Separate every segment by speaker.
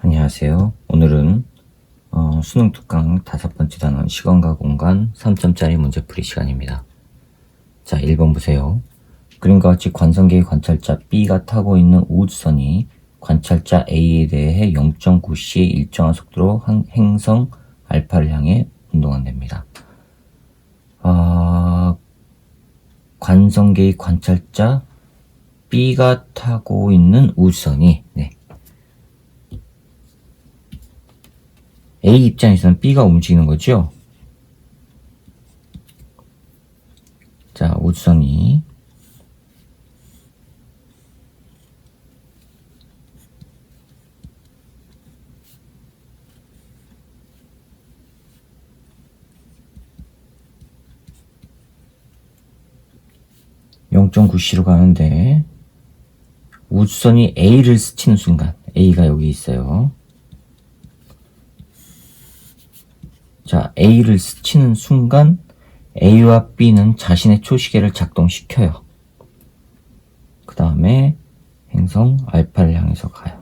Speaker 1: 안녕하세요. 오늘은 수능 특강 5번째 단원 시간과 공간 3점짜리 문제풀이 시간입니다. 자, 1번 보세요. 그림과 같이 관성계의 관찰자 B가 타고 있는 우주선이 관찰자 A에 대해 0.9c의 일정한 속도로 행성 알파를 향해 운동한답니다. 관성계의 관찰자 B가 타고 있는 우주선이 A 입장에서는 B가 움직이는 거죠. 자, 우주선이 (0.9c로) 가는데 우주선이 A를 스치는 순간, A가 여기 있어요. 자, A를 스치는 순간 A와 B는 자신의 초시계를 작동시켜요. 그 다음에 행성 알파를 향해서 가요.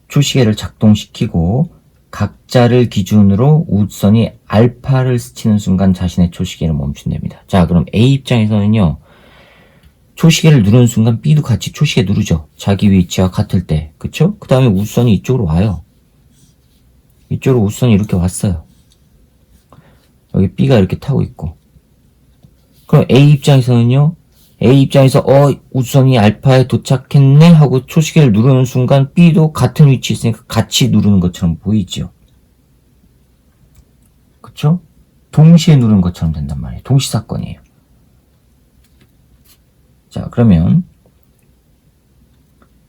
Speaker 1: 초시계를 작동시키고 각자를 기준으로 우주선이 알파를 스치는 순간 자신의 초시계를 멈춘답니다. 자, 그럼 A 입장에서는요, 초시계를 누르는 순간 B도 같이 초시계 누르죠. 자기 위치와 같을 때. 그쵸? 그 다음에 우주선이 이쪽으로 와요. 이쪽으로 우주선이 이렇게 왔어요. 여기 B가 이렇게 타고 있고. 그럼 A 입장에서는요, A 입장에서 우주선이 알파에 도착했네 하고 초시계를 누르는 순간 B도 같은 위치에 있으니까 같이 누르는 것처럼 보이죠. 그쵸? 동시에 누르는 것처럼 된단 말이에요. 동시사건이에요. 자, 그러면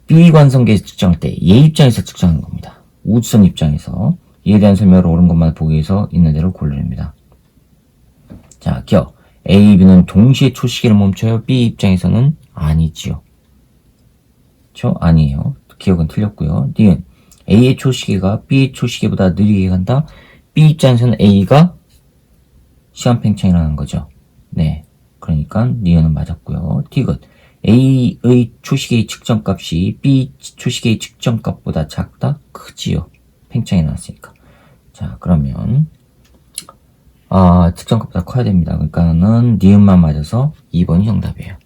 Speaker 1: B 관성계에서 측정할 때 얘 입장에서 측정하는 겁니다. 우주선 입장에서. 이에 대한 설명을 옳은 것만 보기 위해서 있는 대로 고르랍니다. 자, 기억. A, B는 동시에 초시계를 멈춰요. B 입장에서는 아니지요. 그쵸? 아니에요. 기억은 틀렸고요. 니은 A의 초시계가 B의 초시계보다 느리게 간다. B 입장에서는 A가 시간 팽창이라는 거죠. 네. 그러니까 니은은 맞았고요. 디귿. A의 초시계의 측정값이 B 초시계의 측정값보다 작다? 크지요. 팽창이 나왔으니까. 자, 그러면 측정값보다 커야 됩니다. 그러니까는 니은만 맞아서 2번이 정답이에요.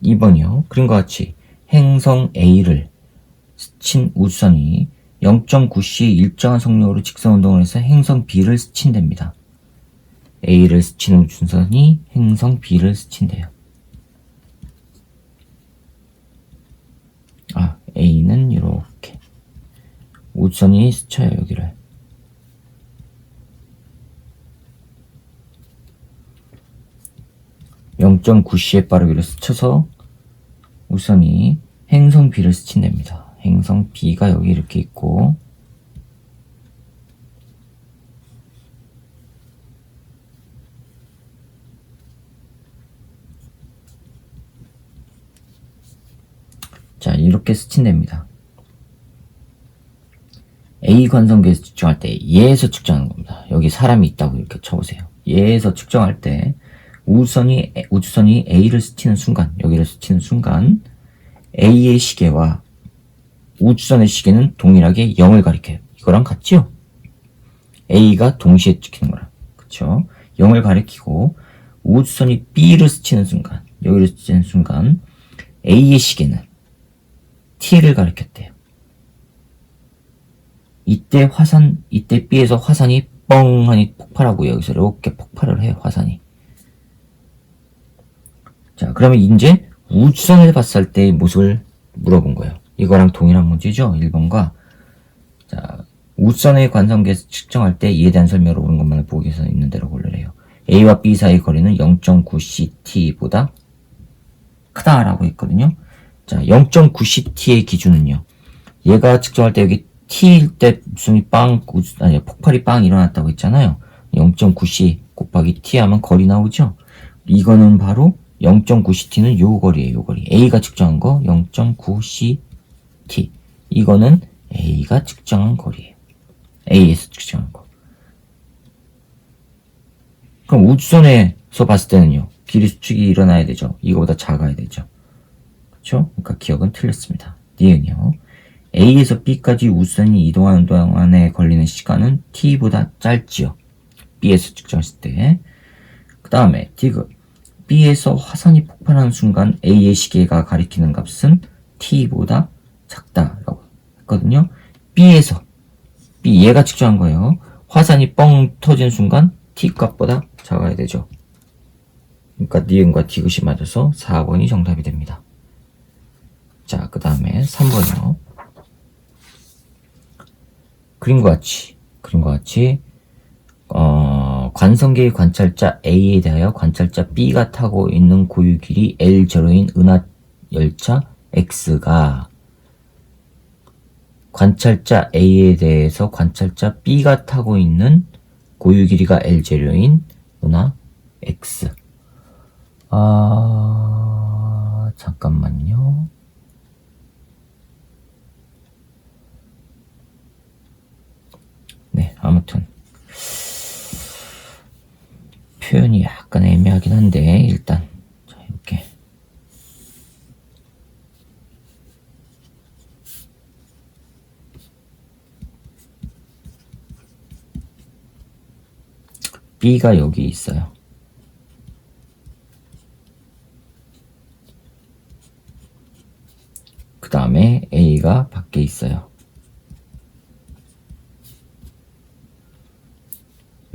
Speaker 1: 2번이요. 그림과 같이 행성 A를 스친 우주선이 0.9c의 일정한 속력으로 직선운동을 해서 행성 B를 스친답니다. A를 스치는 우주선이 행성 B를 스친대요. A는 이렇게 우주선이 스쳐요. 여기를. (0.9c의) 빠르기로 스쳐서 우주선이 행성 B를 스친답니다. 행성 B가 여기 이렇게 있고, 자, 이렇게 스친답니다. A 관성계에서 측정할 때 얘에서 측정하는 겁니다. 여기 사람이 있다고 이렇게 쳐보세요. 얘에서 측정할 때 우주선이 A를 스치는 순간, 여기를 스치는 순간 A의 시계와 우주선의 시계는 동일하게 0을 가리켜요. 이거랑 같죠? A가 동시에 찍히는 거랑. 그쵸? 0을 가리키고 우주선이 B를 스치는 순간, 여기를 스치는 순간 A의 시계는 T를 가리켰대요. 이때 B에서 화산이 뻥하니 폭발하고 여기서 이렇게 폭발을 해요, 화산이. 자, 그러면 이제 우주선을 봤을 때의 모습을 물어본 거예요. 이거랑 동일한 문제죠, 1번과. 자, 우주선의 관성계에서 측정할 때 이에 대한 설명을 옳은 것만을 보기 위해서 있는 대로 고르래요. A와 B 사이의 거리는 0.9ct보다 크다라고 했거든요. 자, 0.9ct의 기준은요. 얘가 측정할 때 여기 t일 때 무슨 폭발이 빵 일어났다고 했잖아요. 0.9c 곱하기 t 하면 거리 나오죠. 이거는 바로 0.9ct는 요 거리예요. 요 거리. A가 측정한 거 0.9ct. 이거는 A가 측정한 거리예요. A에서 측정한 거. 그럼 우주선에서 봤을 때는요. 길이 수축이 일어나야 되죠. 이거보다 작아야 되죠. 그렇죠? 그러니까 기억은 틀렸습니다. 니은요. A에서 B까지 우선이 이동하는 동안에 걸리는 시간은 T보다 짧지요. B에서 측정했을 때. 그 다음에 디귿. B에서 화산이 폭발하는 순간 A의 시계가 가리키는 값은 T보다 작다라고 했거든요. B에서 B 얘가 측정한 거예요. 화산이 뻥 터진 순간 T 값보다 작아야 되죠. 그러니까 니은과 디귿이 맞아서 4번이 정답이 됩니다. 자, 그 다음에 3번이요. 그림과 같이 관성계의 관찰자 A에 대하여 관찰자 B가 타고 있는 고유 길이 L0인 은하 열차 X가 관찰자 A에 대해서 관찰자 B가 타고 있는 고유 길이가 L0인 은하 X. 잠깐만요. 네, 아무튼 표현이 약간 애매하긴 한데 일단 자, 이렇게 B가 여기 있어요. 그 다음에 A가 밖에 있어요.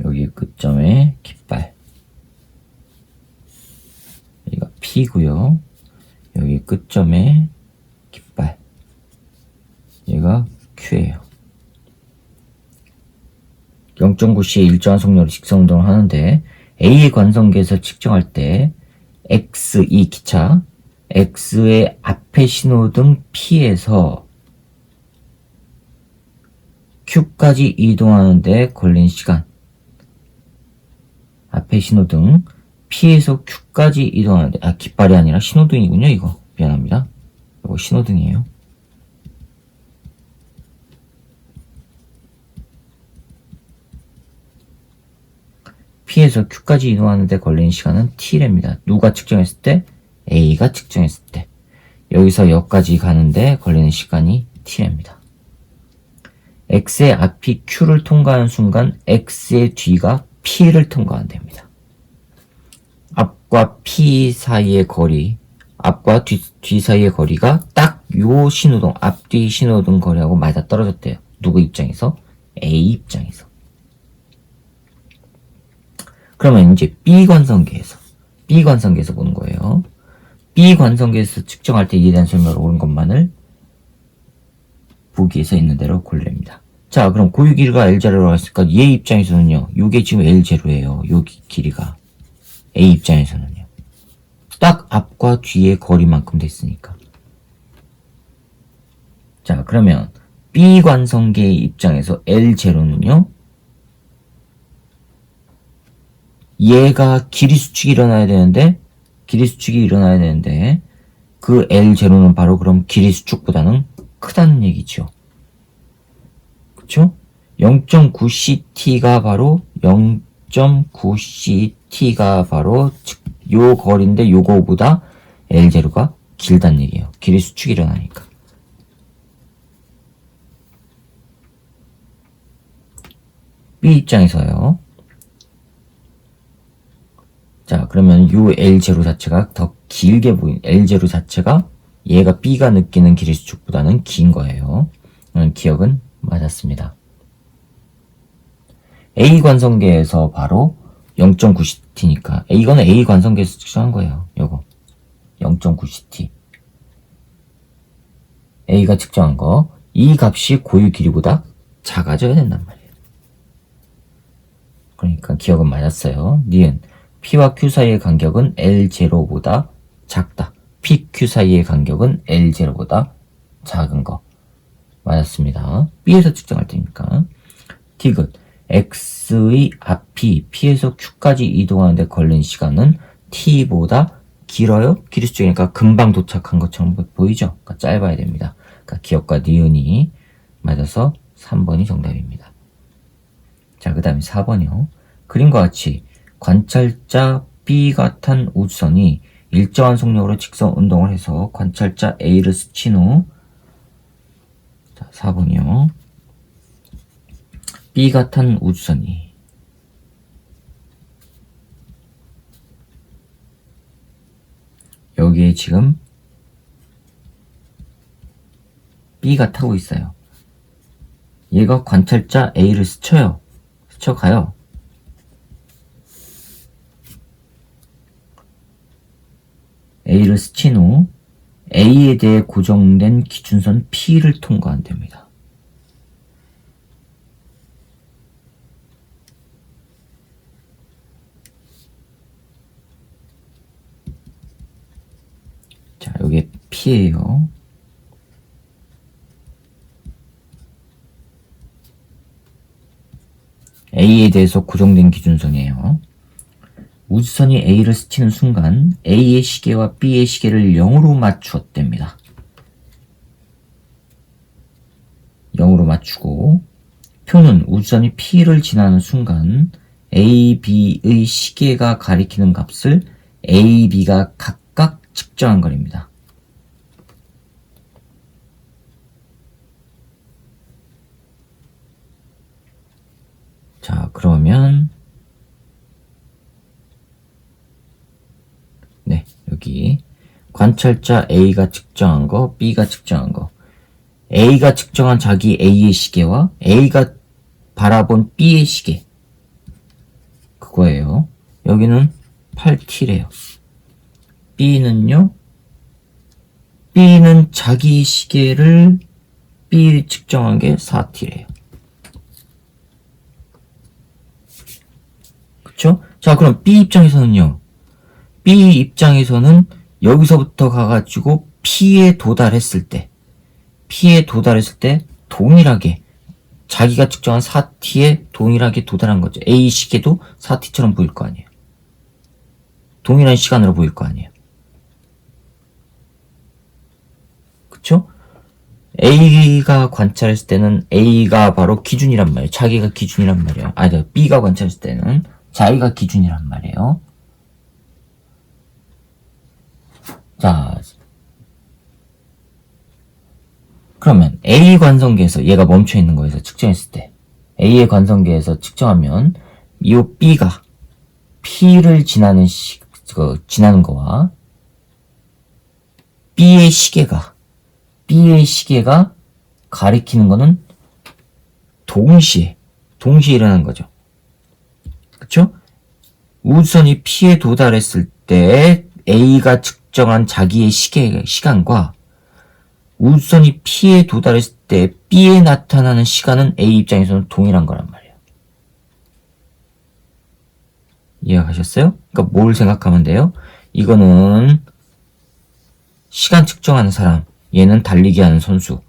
Speaker 1: 여기 끝점에 깃발. 여기가 P고요. 여기 끝점에 깃발. 얘가 Q예요. 0.9C의 일정한 속력으로 직선운동을 하는데 A의 관성계에서 측정할 때 X, 이 기차 X의 앞에 신호등 P에서 Q까지 이동하는데 걸린 시간. 앞에 신호등 P에서 Q까지 이동하는데 깃발이 아니라 신호등이군요. 이거 미안합니다. 이거 신호등이에요. P에서 Q까지 이동하는데 걸린 시간은 T랍니다. 누가 측정했을 때? A가 측정했을 때. 여기서 여기까지 가는데 걸리는 시간이 T랍니다. X의 앞이 Q를 통과하는 순간 X의 뒤가 P를 통과한답니다. 앞과 P 사이의 거리, 앞과 뒤 사이의 거리가 딱 요 신호등, 앞뒤 신호등 거리하고 맞아 떨어졌대요. 누구 입장에서? A 입장에서. 그러면 이제 B 관성계에서 보는 거예요. B 관성계에서 측정할 때 이에 대한 설명을 옳은 것만을 보기에서 있는 대로 고르랍니다. 자, 그럼 고유 길이가 L0라고 했으니까 얘 입장에서는요. 요게 지금 L0예요. 요 길이가. A 입장에서는요. 딱 앞과 뒤의 거리만큼 됐으니까. 자, 그러면 B 관성계의 입장에서 L0는요. 얘가 길이 수축이 일어나야 되는데 그 L0는 바로 그럼 길이 수축보다는 크다는 얘기죠. 그쵸? 0.9ct가 바로 요 거리인데 요거보다 L0가 길다는 얘기예요. 길이 수축이 일어나니까. B 입장에서요. 자, 그러면 요 L0 자체가 더 길게 보인, L0 자체가 얘가 B가 느끼는 길이 수축보다는 긴 거예요. 기억은 맞았습니다. A 관성계에서 바로 0.9ct니까 이거는 A 관성계에서 측정한 거예요. 요거 0.9ct A가 측정한 거, 이 값이 고유 길이보다 작아져야 된단 말이에요. 그러니까 기억은 맞았어요. 니은 P와 Q 사이의 간격은 L0보다 작다. PQ 사이의 간격은 L0보다 작은 거. 맞았습니다. B에서 측정할 때니까. 디귿. X의 앞이 P에서 Q까지 이동하는데 걸린 시간은 T보다 길어요? 길이 수축이니까 금방 도착한 것처럼 보이죠? 그러니까 짧아야 됩니다. 그러니까 기억과 니은이 맞아서 3번이 정답입니다. 자, 그 다음에 4번이요. 그림과 같이 관찰자 B가 탄 우주선이 일정한 속력으로 직선 운동을 해서 관찰자 A를 스친 후 자, 4번이요. B가 탄 우주선이 여기에 지금 B가 타고 있어요. 얘가 관찰자 A를 스쳐요. 스쳐가요. A를 스친 후 A에 대해 고정된 기준선 P를 통과한답니다. 자, 여기 P예요. A에 대해서 고정된 기준선이에요. 우주선이 A를 스치는 순간 A의 시계와 B의 시계를 0으로 맞추었답니다. 0으로 맞추고 표는 우주선이 P를 지나는 순간 A, B의 시계가 가리키는 값을 A, B가 각각 측정한 거리입니다. 자, 그러면 네, 여기 관찰자 A가 측정한 거, B가 측정한 거, A가 측정한 자기 A의 시계와 A가 바라본 B의 시계, 그거예요. 여기는 8t래요. B는요, B는 자기 시계를 B 측정한 게 4t래요. 그쵸? 자, 그럼 B 입장에서는요, B 입장에서는 여기서부터 가가지고 P에 도달했을 때 동일하게 자기가 측정한 4t에 동일하게 도달한 거죠. A 시계도 4t처럼 보일 거 아니에요. 동일한 시간으로 보일 거 아니에요. 그쵸? A가 관찰했을 때는 A가 바로 기준이란 말이에요. 자기가 기준이란 말이에요. 아니, B가 관찰했을 때는 자기가 기준이란 말이에요. 자, 그러면 A 관성계에서 얘가 멈춰 있는 거에서 측정했을 때 A의 관성계에서 측정하면 이 B가 P를 지나는 지나는 거와 B의 시계가 가리키는 거는 동시에 일어나는 거죠. 그쵸? 우주선이 P에 도달했을 때 A가 측정한 자기의 시간과 우주선이 P에 도달했을 때 B에 나타나는 시간은 A 입장에서는 동일한 거란 말이에요. 이해가셨어요? 그러니까 뭘 생각하면 돼요? 이거는 시간 측정하는 사람, 얘는 달리기 하는 선수.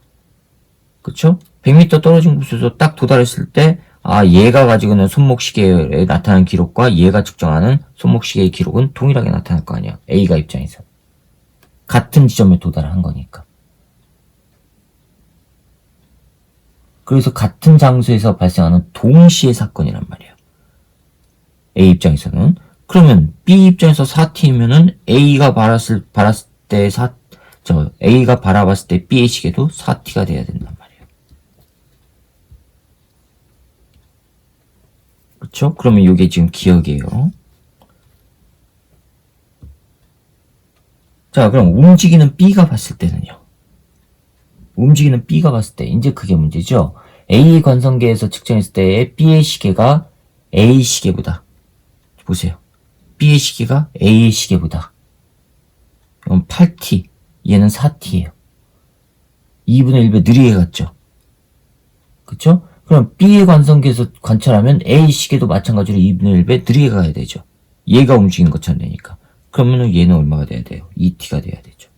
Speaker 1: 그쵸? 100m 떨어진 곳에서 딱 도달했을 때 얘가 가지고 있는 손목시계에 나타나는 기록과 얘가 측정하는 손목시계의 기록은 동일하게 나타날 거 아니야. A가 입장에서. 같은 지점에 도달한 거니까. 그래서 같은 장소에서 발생하는 동시의 사건이란 말이에요. A 입장에서는. 그러면 B 입장에서 4t면은 A가 바랐을 때 A가 바라봤을 때 B의 시계도 4t가 돼야 된단 말이에요. 그렇죠? 그러면 이게 지금 기억이에요. 자, 그럼 움직이는 B가 봤을 때는요. 움직이는 B가 봤을 때 이제 그게 문제죠. A 관성계에서 측정했을 때 B의 시계가 A 시계보다 보세요. B의 시계가 A의 시계보다 이건 8t, 얘는 4t예요. 2분의 1배 느리게 갔죠. 그쵸? 그럼 B의 관성계에서 관찰하면 A 시계도 마찬가지로 2분의 1배 느리게 가야 되죠. 얘가 움직이는 것처럼 되니까. 그러면 얘는 얼마가 돼야 돼요? 2t가 돼야 되죠.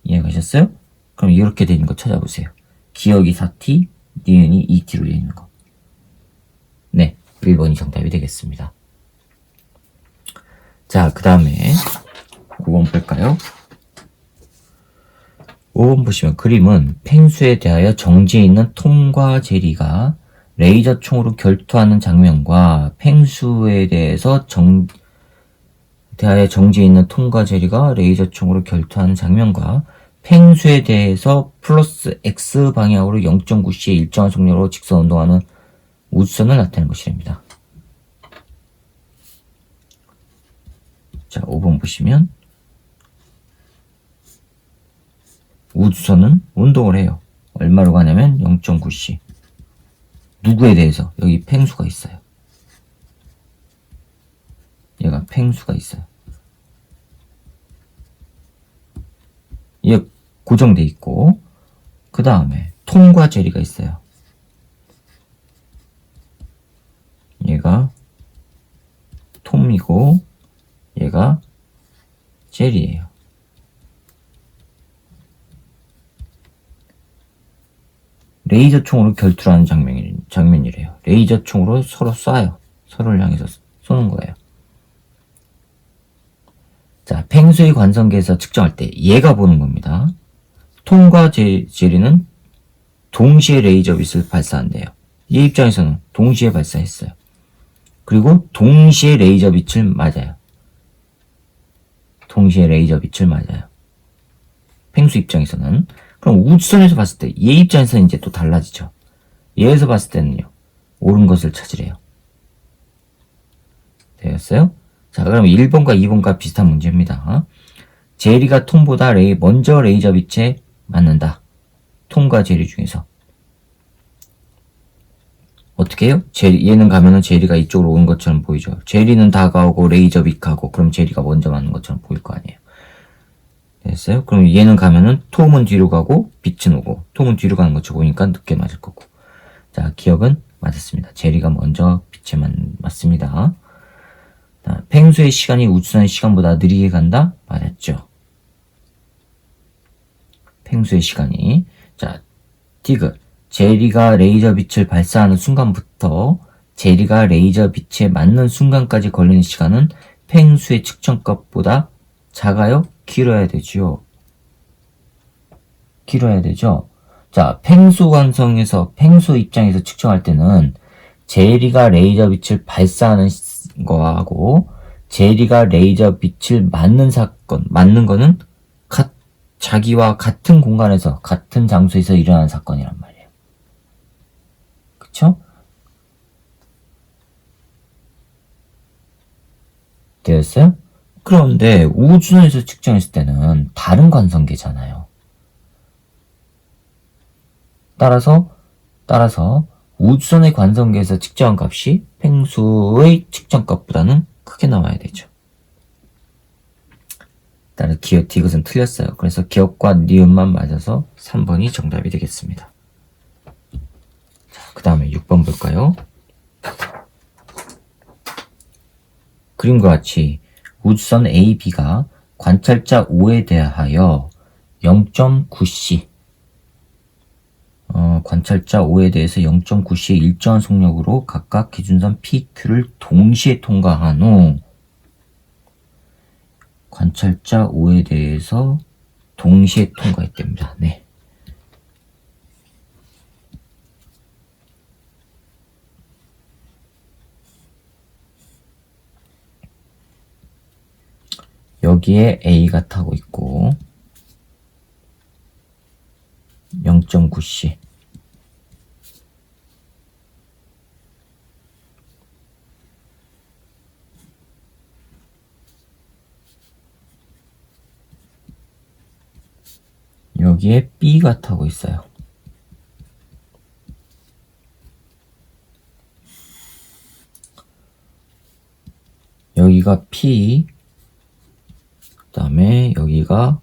Speaker 1: 이해가셨어요? 그럼 이렇게 되는 거 찾아보세요. 기억이 4t, 니은이 2t로 되어 있는 거. 네, 1번이 정답이 되겠습니다. 자, 그 다음에 5번 볼까요? 5번 보시면 그림은 펭수에 대하여 정지해 있는 톰과 제리가 레이저 총으로 결투하는 장면과 펭수에 대해서 대하여 정지해 있는 톰과 제리가 레이저 총으로 결투하는 장면과 팽수에 대해서 플러스 x 방향으로 0.9c의 일정한 속력으로 직선 운동하는 우주선을 나타내는 것이랍니다. 자, 5번 보시면 우주선은 운동을 해요. 얼마로 가냐면 0.9c. 누구에 대해서? 여기 팽수가 있어요. 얘가 팽수가 있어요. 얘 고정돼 있고, 그 다음에 톰과 제리가 있어요. 얘가 톰이고 얘가 제리예요. 레이저 총으로 결투를 하는 장면이래요. 레이저 총으로 서로 쏴요. 서로를 향해서 쏘는 거예요. 자, 팽수의 관성계에서 측정할 때 얘가 보는 겁니다. 톰과 제리는 동시에 레이저 빛을 발사한대요. 얘 입장에서는 동시에 발사했어요. 그리고 동시에 레이저 빛을 맞아요. 동시에 레이저 빛을 맞아요. 팽수 입장에서는. 그럼 우주선에서 봤을 때 얘 입장에서는 이제 또 달라지죠. 얘에서 봤을 때는요. 옳은 것을 찾으래요. 되었어요? 자, 그럼 1번과 2번과 비슷한 문제입니다. 제리가 톰보다 먼저 레이저 빛에 맞는다. 톰과 제리 중에서. 어떻게 해요? 얘는 가면은 제리가 이쪽으로 오는 것처럼 보이죠. 제리는 다가오고 레이저 빛 가고 그럼 제리가 먼저 맞는 것처럼 보일 거 아니에요. 됐어요? 그럼 얘는 가면은 톰은 뒤로 가고 빛은 오고 톰은 뒤로 가는 것처럼 보이니까 늦게 맞을 거고. 자, 기억은 맞았습니다. 제리가 먼저 빛에 맞습니다. 자, 팽수의 시간이 우주선의 시간보다 느리게 간다? 맞았죠. 팽수의 시간이. 자, 디귿. 제리가 레이저 빛을 발사하는 순간부터 제리가 레이저 빛에 맞는 순간까지 걸리는 시간은 팽수의 측정값보다 작아요? 길어야 되지요. 길어야 되죠. 자, 팽수 관성에서 팽수 입장에서 측정할 때는 제리가 레이저 빛을 발사하는 거하고 제리가 레이저 빛을 맞는 거는 자기와 같은 공간에서 같은 장소에서 일어나는 사건이란 말이에요. 그쵸? 되었어요? 그런데 우주선에서 측정했을 때는 다른 관성계잖아요. 따라서 우주선의 관성계에서 측정한 값이 팽수의 측정값보다는 크게 나와야 되죠. 따라서 기억, 디귿은 틀렸어요. 그래서 기억과 니은만 맞아서 3번이 정답이 되겠습니다. 그 다음에 6번 볼까요? 그림과 같이 우주선 A, B가 관찰자 O에 대하여 0.9c 관찰자 O에 대해서 0.9c의 일정한 속력으로 각각 기준선 PQ를 동시에 통과한 후 관찰자 O에 대해서 동시에 통과했답니다. 네. 여기에 A가 타고 있고 0.9c 여기에 B가 타고 있어요. 여기가 P, 그 다음에 여기가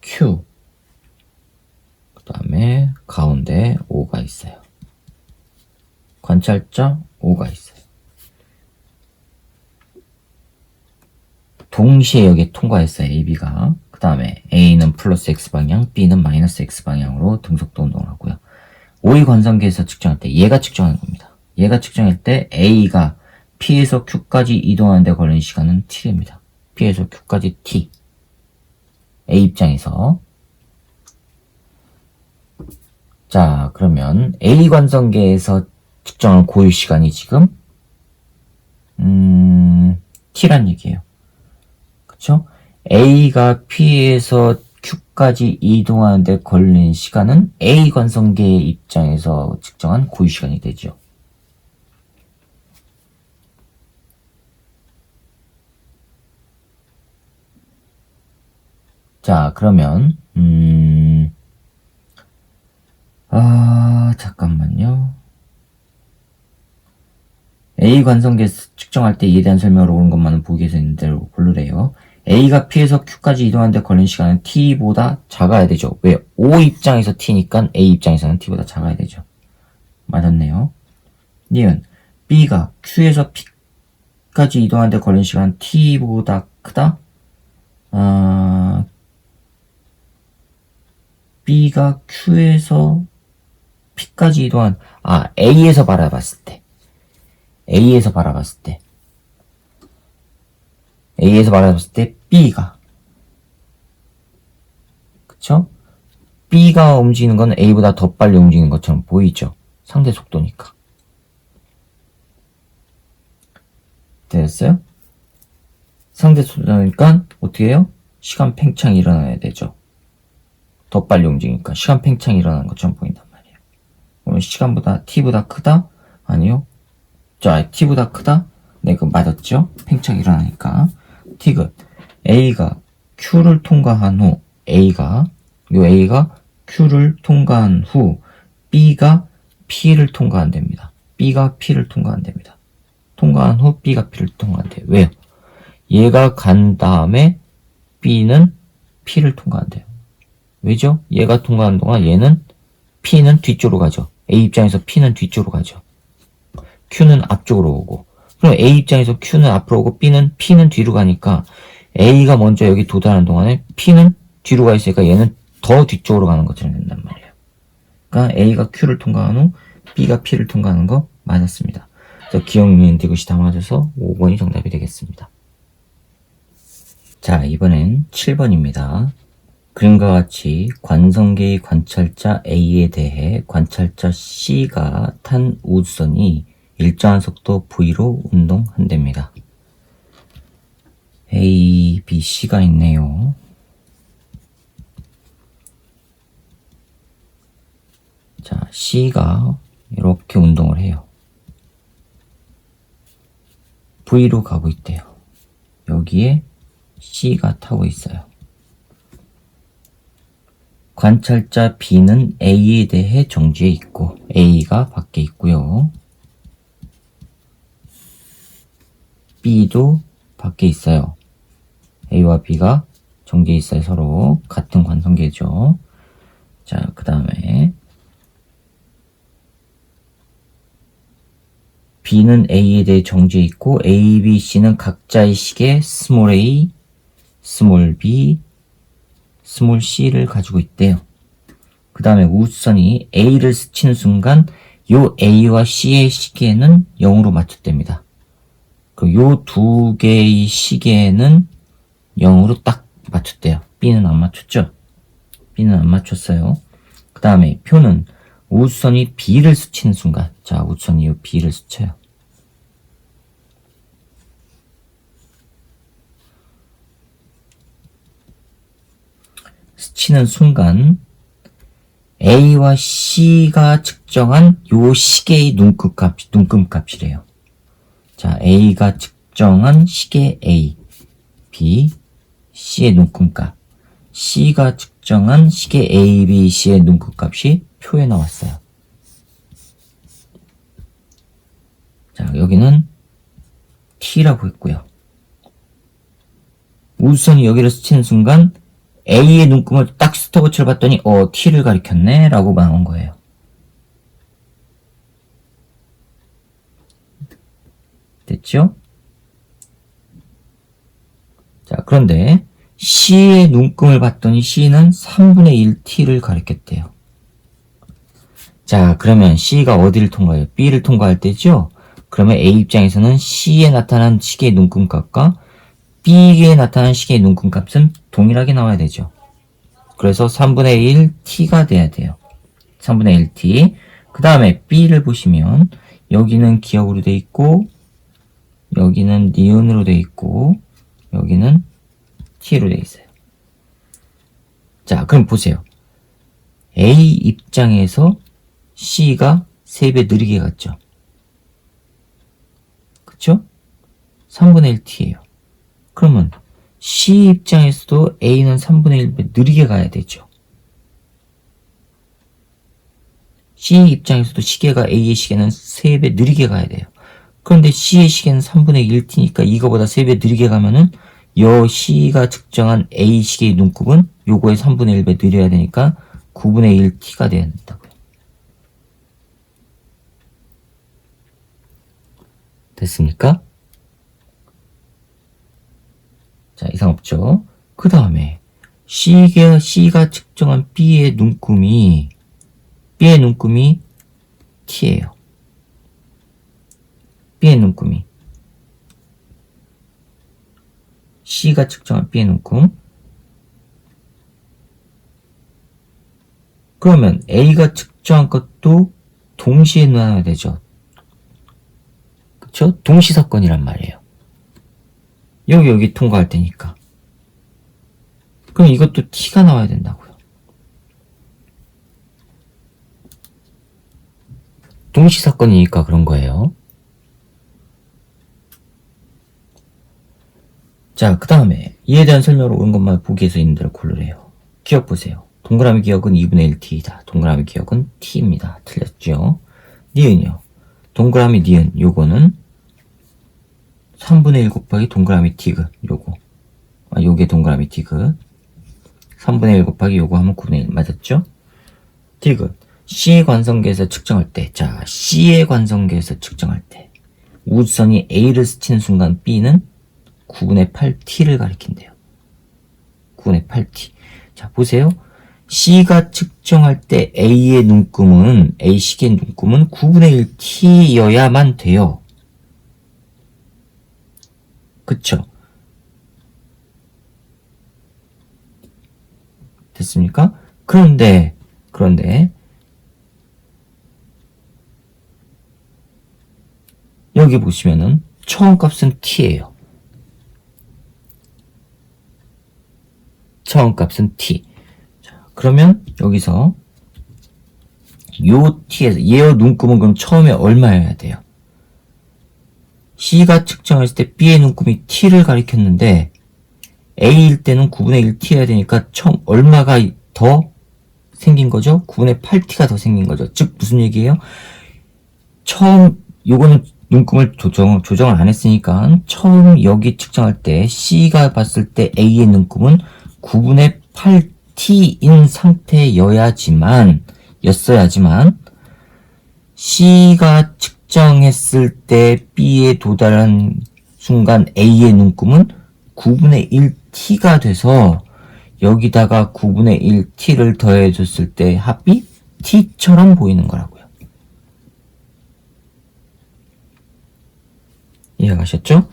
Speaker 1: Q, 그 다음에 가운데 O가 있어요. 관찰자 O가 있어요. 동시에 여기 통과했어요. A, B가. 그 다음에 A는 플러스 X방향, B는 마이너스 X방향으로 등속도 운동을 하고요. O의 관성계에서 측정할 때 얘가 측정하는 겁니다. 얘가 측정할 때 A가 P에서 Q까지 이동하는 데 걸리는 시간은 T입니다. P에서 Q까지 T. A 입장에서. 자, 그러면 A 관성계에서 측정한 고유 시간이 지금 T란 얘기예요. 그쵸? A가 P에서 Q까지 이동하는데 걸린 시간은 A 관성계의 입장에서 측정한 고유 시간이 되죠. 자, 그러면 잠깐만요. A 관성계 측정할 때 이에 대한 설명을 옳은 것만은 보기에서 있는 대로 고르래요. A가 P에서 Q까지 이동하는데 걸린 시간은 T보다 작아야 되죠. 왜? O 입장에서 T니까 A 입장에서는 T보다 작아야 되죠. 맞았네요. 니은 B가 Q에서 P까지 이동하는데 걸린 시간은 T보다 크다? B가 Q에서 P까지 이동한, A에서 바라봤을 때. A에서 바라봤을 때 B가, 그쵸? B가 움직이는 건 A보다 더 빨리 움직이는 것처럼 보이죠? 상대 속도니까. 됐어요? 상대 속도니까 어떻게 해요? 시간 팽창이 일어나야 되죠. 더 빨리 움직이니까 시간 팽창이 일어나는 것처럼 보인단 말이에요. 그럼 시간보다 T보다 크다? 아니요. 자, T보다 크다? 네, 그럼 맞았죠? 팽창이 일어나니까. T가 A가 Q를 통과한 후 A가 Q를 통과한 후 B가 P를 통과한답니다. B가 P를 통과한답니다. 통과한 후 B가 P를 통과한대요. 왜요? 얘가 간 다음에 B는 P를 통과한대요. 왜죠? 얘가 통과하는 동안 P는 뒤쪽으로 가죠. A 입장에서 P는 뒤쪽으로 가죠. Q는 앞쪽으로 오고. 그럼 A 입장에서 Q는 앞으로 오고 P는 뒤로 가니까 A가 먼저 여기 도달하는 동안에 P는 뒤로 가 있으니까 얘는 더 뒤쪽으로 가는 것처럼 된단 말이에요. 그러니까 A가 Q를 통과한 후 B가 P를 통과하는 거 맞았습니다. 그래서 기억, 니은, 디귿이 다 맞아서 5번이 정답이 되겠습니다. 자, 이번엔 7번입니다. 그림과 같이 관성계의 관찰자 A에 대해 관찰자 C가 탄 우주선이 일정한 속도 V로 운동한답니다. A, B, C가 있네요. 자, C가 이렇게 운동을 해요. V로 가고 있대요. 여기에 C가 타고 있어요. 관찰자 B는 A에 대해 정지해 있고 A가 밖에 있고요. B도 밖에 있어요. A와 B가 정지해 있어요. 서로 같은 관성계죠. 자, 그 다음에 B는 A에 대해 정지해 있고 A, B, C는 각자의 시계 스몰 a, 스몰 b, 스몰 c를 가지고 있대요. 그 다음에 우주선이 A를 스치는 순간 요 A와 C의 시계는 0으로 맞췄답니다. 요 두 개의 시계는 0으로 딱 맞췄대요. B는 안 맞췄죠? B는 안 맞췄어요. 그 다음에 표는 우주선이 B를 스치는 순간, 자, 우주선이 요 B를 스쳐요. 스치는 순간 A와 C가 측정한 요 시계의 눈금값이래요. 자, A가 측정한 시계 A, B, C의 눈금값, C가 측정한 시계 A, B, C의 눈금값이 표에 나왔어요. 자, 여기는 T라고 했고요. 우주선이 여기를 스치는 순간 A의 눈금을 딱 스톱워치를 봤더니 T를 가리켰네 라고 나온 거예요. 됐죠? 자, 그런데 C의 눈금을 봤더니 C는 3분의 1T를 가리켰대요. 자, 그러면 C가 어디를 통과해요? B를 통과할 때죠? 그러면 A 입장에서는 C에 나타난 시계의 눈금값과 B에 나타난 시계의 눈금값은 동일하게 나와야 되죠. 그래서 3분의 1T가 돼야 돼요. 3분의 1T. 그 다음에 B를 보시면 여기는 기억으로 돼 있고 여기는 니은으로 돼 있고 여기는 T로 돼 있어요. 자, 그럼 보세요. A 입장에서 C가 3배 느리게 갔죠. 그쵸? 3분의 1t예요. 그러면 C 입장에서도 A는 3분의 1배 느리게 가야 되죠. C 입장에서도 시계가 A의 시계는 3배 느리게 가야 돼요. 그런데 C의 시계는 3분의 1t니까 이거보다 3배 느리게 가면은 여 C가 측정한 A 시계의 눈곱은 요거의 3분의 1배 느려야 되니까 9분의 1t가 돼야 된다고요. 됐습니까? 자, 이상 없죠? 그 다음에 C가 측정한 B의 눈금이 T예요. B의 눈금이 C가 측정한 B의 눈금. 그러면 A가 측정한 것도 동시에 나와야 되죠. 그쵸? 동시사건이란 말이에요. 여기 통과할 테니까. 그럼 이것도 T가 나와야 된다고요. 동시사건이니까 그런 거예요. 자, 그 다음에 이에 대한 설명으로 옳은 것만 보기에서 있는 대로 고르래요. 기억 보세요. 동그라미 기억은 2분의 1t이다. 동그라미 기억은 t입니다. 틀렸죠? 니은요. 동그라미 니은 요거는 3분의 1 곱하기 동그라미 티귿 요거. 요게 동그라미 티귿. 3분의 1 곱하기 요거 하면 9분의 1 맞았죠? 티귿. C의 관성계에서 측정할 때, 자, C의 관성계에서 측정할 때 우주선이 A를 스치는 순간 B는 9분의 8t를 가리킨대요. 9분의 8t. 자, 보세요. C가 측정할 때 A의 눈금은, A 시계의 눈금은 9분의 1t여야만 돼요. 그쵸? 됐습니까? 그런데 여기 보시면은 처음 값은 t예요. 처음 값은 t. 자, 그러면 여기서 요 t에서 얘의 눈금은 그럼 처음에 얼마여야 돼요? C가 측정했을 때 B의 눈금이 t를 가리켰는데 A일 때는 9분의 1t여야 되니까 처음 얼마가 더 생긴 거죠? 9분의 8t가 더 생긴 거죠. 즉 무슨 얘기예요? 처음 요거는 눈금을 조정을 안 했으니까 처음 여기 측정할 때 C가 봤을 때 A의 눈금은 9분의 8t인 상태였어야지만 C가 측정했을 때 B에 도달한 순간 A의 눈금은 9분의 1t가 돼서 여기다가 9분의 1t를 더해줬을 때 합이 t처럼 보이는 거라고요. 이해가셨죠?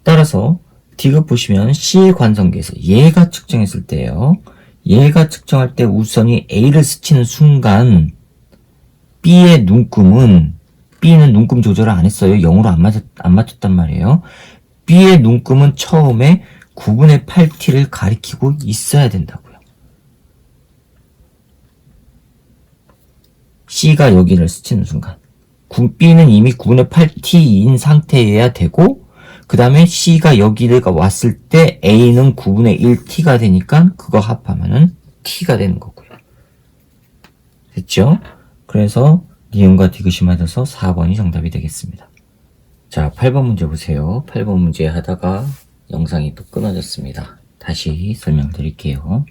Speaker 1: 따라서 D급 보시면 C의 관성계에서 얘가 측정했을 때요. 얘가 측정할 때 우선이 A를 스치는 순간 B의 눈금은 B는 눈금 조절을 안 했어요. 0으로 안 맞췄단 말이에요. B의 눈금은 처음에 9분의 8t를 가리키고 있어야 된다고요. C가 여기를 스치는 순간 B는 이미 9분의 8t인 상태여야 되고 그 다음에 C가 여기를 왔을 때 A는 9분의 1t가 되니까 그거 합하면은 t가 되는 거고요. 됐죠? 그래서 니은과 디귿이 맞아서 4번이 정답이 되겠습니다. 자, 8번 문제 보세요. 8번 문제 하다가 영상이 또 끊어졌습니다. 다시 설명드릴게요.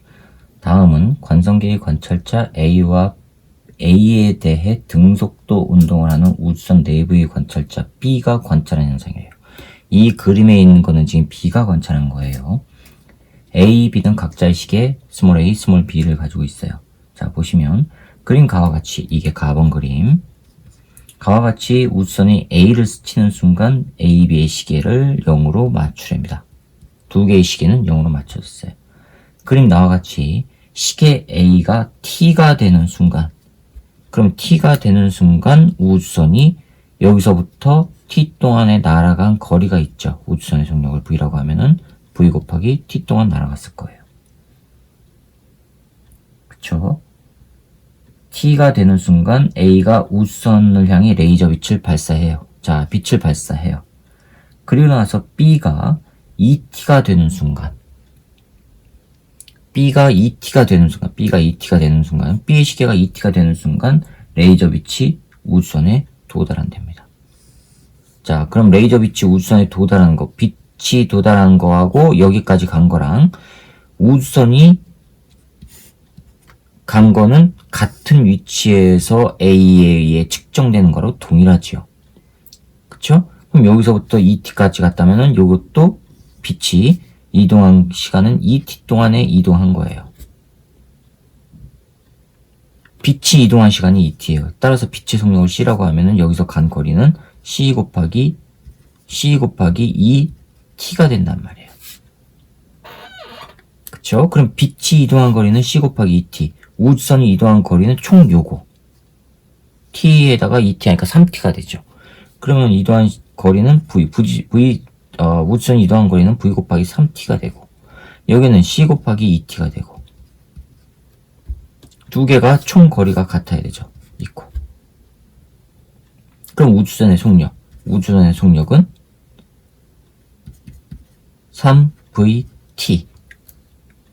Speaker 1: 다음은 관성계의 관찰자 A에 대해 등속도 운동을 하는 우주선 내부의 관찰자 B가 관찰한 현상이에요. 이 그림에 있는 거는 지금 B가 관찰한 거예요. A, B는 각자의 시계 a, b를 가지고 있어요. 자, 보시면 그림 가와 같이 이게 가번 그림. 가와 같이 우주선이 A를 스치는 순간 A, B의 시계를 0으로 맞추랍니다. 두 개의 시계는 0으로 맞춰졌어요. 그림 나와 같이 시계 A가 T가 되는 순간, 그럼 T가 되는 순간 우주선이 여기서부터 T 동안에 날아간 거리가 있죠. 우주선의 속력을 V라고 하면은 V 곱하기 T 동안 날아갔을 거예요. 그쵸? T가 되는 순간 A가 우선을 향해 레이저 빛을 발사해요. 자, 빛을 발사해요. 그리고 나서 B가 ET가 되는 순간 B가 ET가 되는 순간 B의 시계가 ET가 되는 순간 레이저 빛이 우주선에 도달한답니다. 자, 그럼 레이저 빛이 우주선에 도달하는 거, 빛이 도달하는 거하고 여기까지 간 거랑 우주선이 간 거는 같은 위치에서 A에 의해 측정되는 거로 동일하지요. 그쵸? 그럼 여기서부터 ET까지 갔다면은 요것도 빛이 이동한 시간은 ET 동안에 이동한 거예요. 빛이 이동한 시간이 ET예요. 따라서 빛의 속력을 C라고 하면은 여기서 간 거리는 C 곱하기 2T가 된단 말이에요. 그쵸? 그럼 빛이 이동한 거리는 C 곱하기 2T. 우주선이 이동한 거리는 총 요거. T에다가 2T 하니까 3T가 되죠. 그러면 이동한 거리는 우주선이 이동한 거리는 V 곱하기 3T가 되고, 여기는 C 곱하기 2T가 되고, 두 개가 총 거리가 같아야 되죠. 이코. 그럼 우주선의 속력은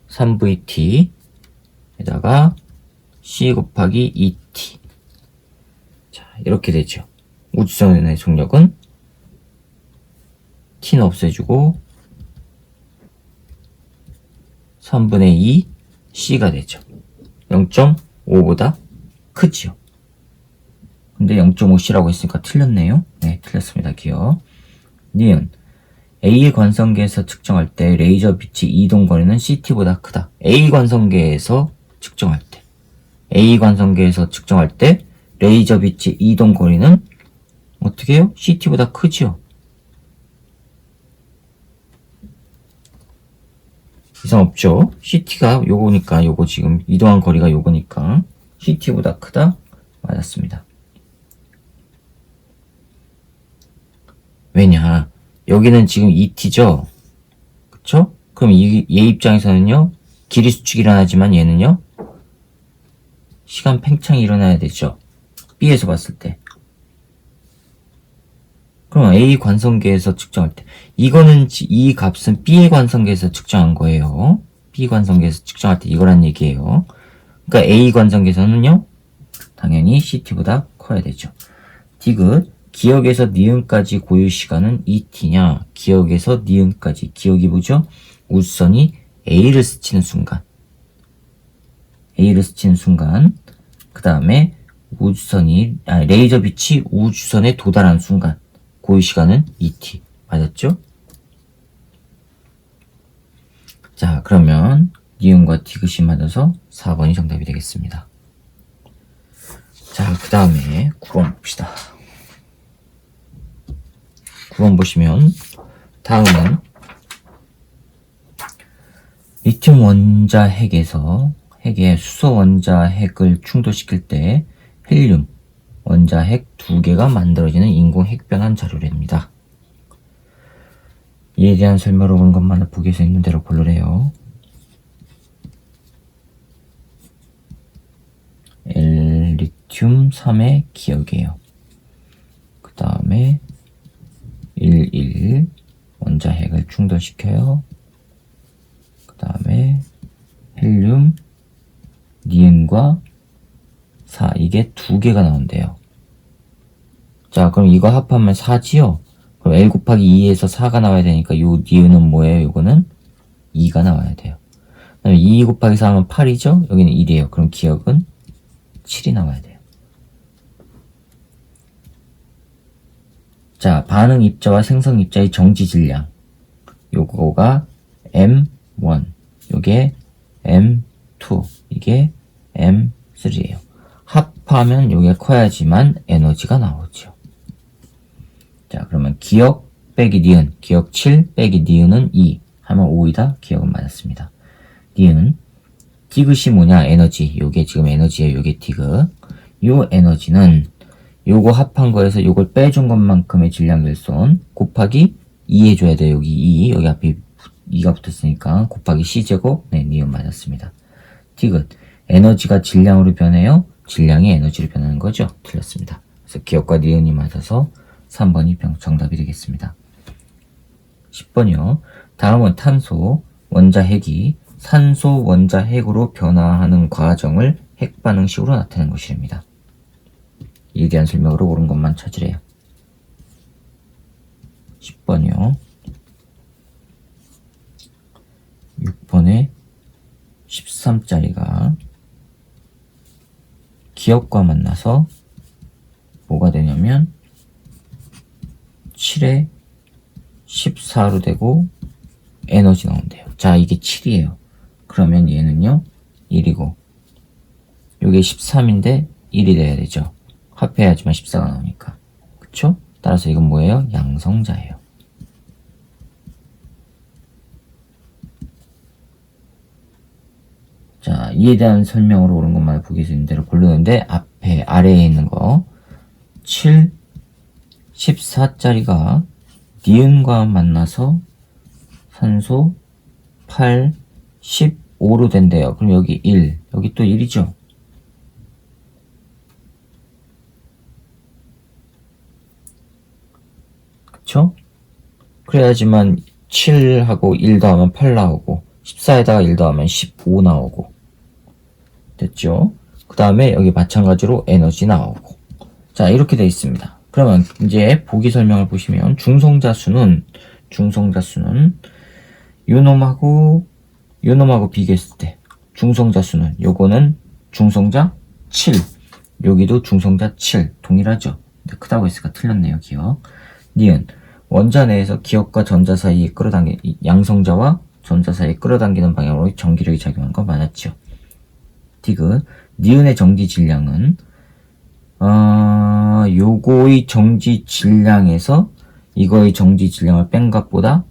Speaker 1: 3VT에다가 C 곱하기 2T. 자, 이렇게 되죠. 우주선의 속력은 T는 없애주고 3분의 2 C가 되죠. 0.5보다 크지요. 근데 0.5C라고 했으니까 틀렸네요. 네, 틀렸습니다. 기억. 니은 A의 관성계에서 측정할 때 레이저 빛이 이동 거리는 CT보다 크다. A 관성계에서 측정할 때 레이저 빛이 이동 거리는 어떻게 해요? CT보다 크지요. 이상 없죠? CT가 요거니까, 요거 지금 이동한 거리가 요거니까 CT보다 크다? 맞았습니다. 왜냐? 여기는 지금 ET죠? 그쵸? 그럼 얘 입장에서는요, 길이 수축이 일어나지만 얘는요, 시간 팽창이 일어나야 되죠? B에서 봤을 때. 그럼 A 관성계에서 측정할 때, 이 값은 B의 관성계에서 측정한 거예요. B 관성계에서 측정할 때 이거란 얘기예요. 그러니까 A 관성계에서는요, 당연히 CT보다 커야 되죠. 디귿, 기억에서 니은까지 고유 시간은 ET냐? 기억에서 니은까지. 기억이 뭐죠? 우주선이 A를 스치는 순간. 그 다음에 레이저 빛이 우주선에 도달하는 순간. 고유 시간은 ET. 맞았죠? 자, 그러면 니은과 디귿이 맞아서 4번이 정답이 되겠습니다. 자, 그 다음에 9번 봅시다. 9번 보시면 다음은 리튬 원자 핵에 수소 원자 핵을 충돌시킬 때 헬륨 원자 핵 2개가 만들어지는 인공 핵변환 자료랍니다. 이에 대한 설명을 온 것만을 보기에서 있는 대로 고르래요. 리튬 3의 기억이에요. 그 다음에 11 원자 핵을 충돌시켜요. 그 다음에 헬륨, 니은과 4 이게 2개가 나온대요. 자, 그럼 이거 합하면 4지요? 그럼 L 곱하기 2에서 4가 나와야 되니까 요 니은은 뭐예요? 요거는 2가 나와야 돼요. 그 다음에 2 곱하기 4 하면 8이죠? 여기는 1이에요. 그럼 기억은 7이 나와야 돼요. 자, 반응 입자와 생성 입자의 정지 질량. 요거가 M1, 요게 M2, 이게 M3예요. 합하면 요게 커야지만 에너지가 나오죠. 자, 그러면 기억 빼기 니은, 기억 7 빼기 니은은 2 하면 5이다. 기억은 맞았습니다. 니은, 디귿이 뭐냐? 에너지. 요게 지금 에너지예요. 요게 디귿. 요 에너지는 요거 합한 거에서 요걸 빼준 것만큼의 질량일손 곱하기 2 해줘야 돼요. 여기 2, 여기 앞에 2가 붙었으니까 곱하기 C제곱. 네, 니은 맞았습니다. 디귿, 에너지가 질량으로 변해요? 질량이 에너지로 변하는 거죠? 틀렸습니다. 그래서 기억과 니은이 맞아서 3번이 정답이 되겠습니다. 10번이요. 다음은 탄소, 원자핵이 산소, 원자핵으로 변화하는 과정을 핵반응식으로 나타내는 것이랍니다. 이에 대한 설명으로 옳은 것만 찾으래요. 10번이요. 6번에 13짜리가 기억과 만나서 뭐가 되냐면 7에 14로 되고 에너지 나온대요. 자, 이게 7이에요. 그러면 얘는요 1이고 요게 13인데 1이 돼야 되죠. 합해야지만 14가 나오니까. 그쵸? 따라서 이건 뭐예요? 양성자예요. 자, 이에 대한 설명으로 옳은 것만 보기 수 있는 대로 고르는데 앞에 아래에 있는 거 7, 14짜리가 니은과 만나서 산소 8, 15로 된대요. 그럼 여기 1, 여기 또 1이죠. 그쵸? 그래야지만 7하고 1 더하면 8 나오고 14에다가 1 더하면 15 나오고 됐죠? 그 다음에 여기 마찬가지로 에너지 나오고 자 이렇게 되어 있습니다. 그러면 이제 보기 설명을 보시면 중성자 수는 요놈하고 비교했을 때 중성자 수는 요거는 중성자 7 여기도 중성자 7 동일하죠? 근데 크다고 했으니까 틀렸네요. 기억 니은 원자 내에서 기억과 전자 사이에 양성자와 전자 사이에 끌어당기는 방향으로 전기력이 작용한 건 맞았죠. 디귿 니은의 정지 질량은 요거의 정지 질량에서 이거의 정지 질량을 뺀 값보다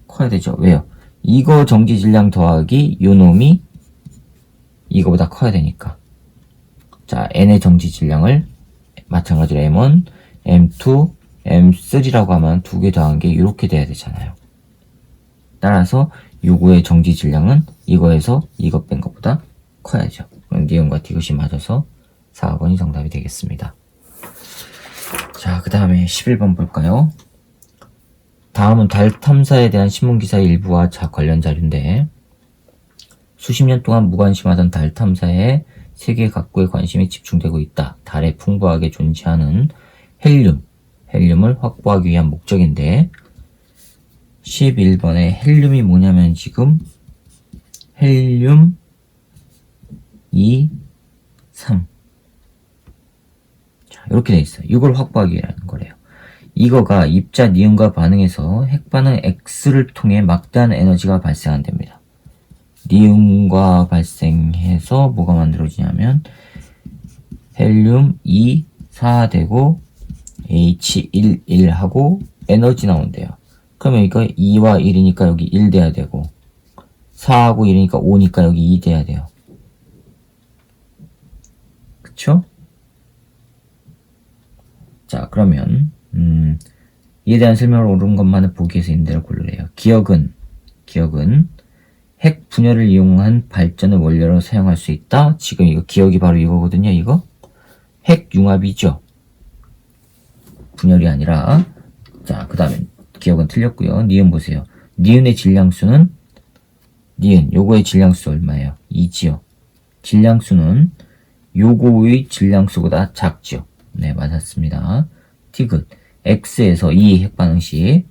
Speaker 1: 커야 되죠. 왜요? 이거 정지 질량 더하기 요 놈이 이거보다 커야 되니까. 자, n의 정지 질량을 마찬가지로 m1, m2, m3라고 하면 두 개 더한 게 이렇게 돼야 되잖아요. 따라서 요거의 정지 질량은 이거에서 이거 뺀 것보다 커야죠. 그럼 니은과 디귿이 맞아서 4번이 정답이 되겠습니다. 자, 그 다음에 11번 볼까요? 다음은 달 탐사에 대한 신문기사의 일부와 관련 자료인데 수십 년 동안 무관심하던 달 탐사에 세계 각국의 관심이 집중되고 있다. 달에 풍부하게 존재하는 헬륨을 확보하기 위한 목적인데 11번에 헬륨이 뭐냐면 지금 헬륨 2, 3 자, 이렇게 돼 있어요. 이걸 확보하기 위한 거래요. 이거가 입자 니은과 반응해서 핵반응 X를 통해 막대한 에너지가 발생한답니다. 니은과 발생해서 뭐가 만들어지냐면 헬륨 2, 4 되고 H1, 1 하고 에너지 나온대요. 그러면 이거 2와 1이니까 여기 1 돼야 되고 4하고 1이니까 5니까 여기 2 돼야 돼요. 그쵸? 자, 그러면 이에 대한 설명을 옳은 것만을 보기에서 있는 대로 고르래요. 기억은 핵 분열을 이용한 발전을 원료로 사용할 수 있다. 지금 이거 기억이 바로 이거거든요. 이거 핵 융합이죠. 분열이 아니라. 자, 그 다음에 기억은 틀렸고요. 니은 보세요. 니은의 질량수는 요거의 질량수 얼마예요? 2지요. 질량수는 요거의 질량수보다 작지요. 네, 맞았습니다. 디귿 X에서 이 핵반응식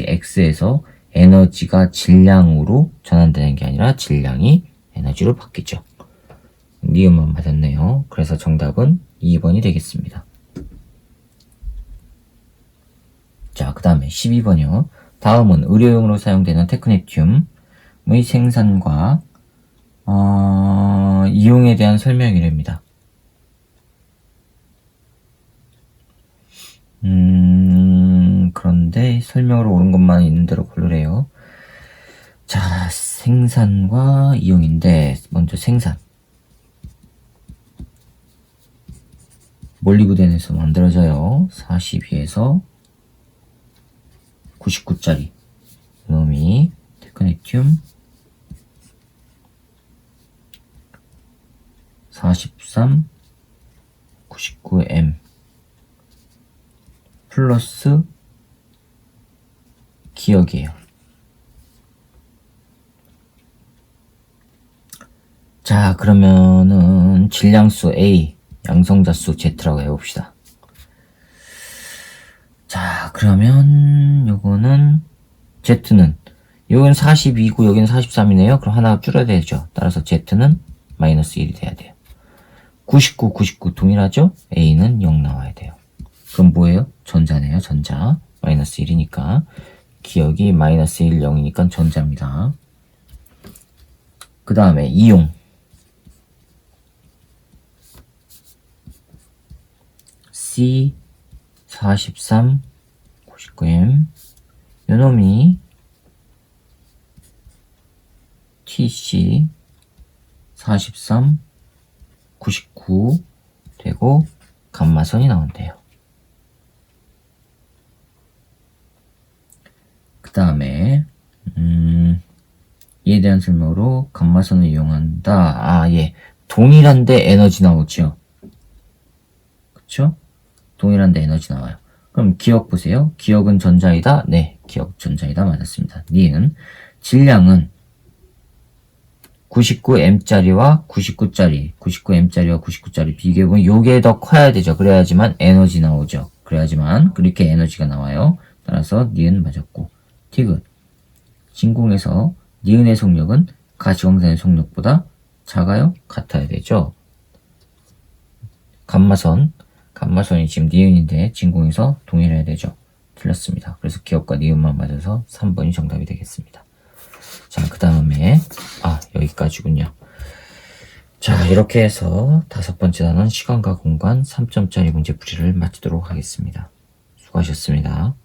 Speaker 1: X에서 에너지가 질량으로 전환되는 게 아니라 질량이 에너지로 바뀌죠. 니은만 맞았네요. 그래서 정답은 2번이 되겠습니다. 자, 그 다음에 12번이요. 다음은 의료용으로 사용되는 테크네튬의 생산과 이용에 대한 설명이랍니다. 그런데 설명으로 옳은 것만 있는 대로 고르래요. 자, 생산과 이용인데 먼저 생산. 몰리브덴에서 만들어져요. 42에서 99짜리 놈이 테크네튬 43, 99M 플러스 기억이에요. 자, 그러면은 질량수 A, 양성자수 Z라고 해봅시다. 자, 그러면 요거는 Z는 여기는 42고 여기는 43이네요. 그럼 하나 줄여야 되죠. 따라서 Z는 마이너스 1이 돼야 돼요. 99 동일하죠? A는 0 나와야 돼요. 그럼 뭐예요? 전자네요. 전자. 마이너스 1이니까 기억이 마이너스 1, 0이니까 전자입니다. 그 다음에 이용 C 43, 99M 요놈이 TC 43, 99 되고 감마선이 나온대요. 그 다음에 이에 대한 설명으로 감마선을 이용한다. 예. 동일한데 에너지 나오죠. 그쵸? 동일한데 에너지 나와요. 그럼 기억 보세요. 기억은 전자이다? 네. 기억 전자이다. 맞았습니다. 니은 질량은 99M짜리와 99M짜리와 99짜리 비교해보면 요게 더 커야 되죠. 그래야지만 에너지 나오죠. 그래야지만 그렇게 에너지가 나와요. 따라서 니은 맞았고 티귿 진공에서 니은의 속력은 가시광선의 속력보다 작아요? 같아야 되죠. 감마선이 지금 니은인데 진공에서 동일해야 되죠. 틀렸습니다. 그래서 기억과 니은만 맞아서 3번이 정답이 되겠습니다. 자, 그 다음에 여기까지군요. 자, 이렇게 해서 5번째 단원 시간과 공간 3점짜리 문제 풀이를 마치도록 하겠습니다. 수고하셨습니다.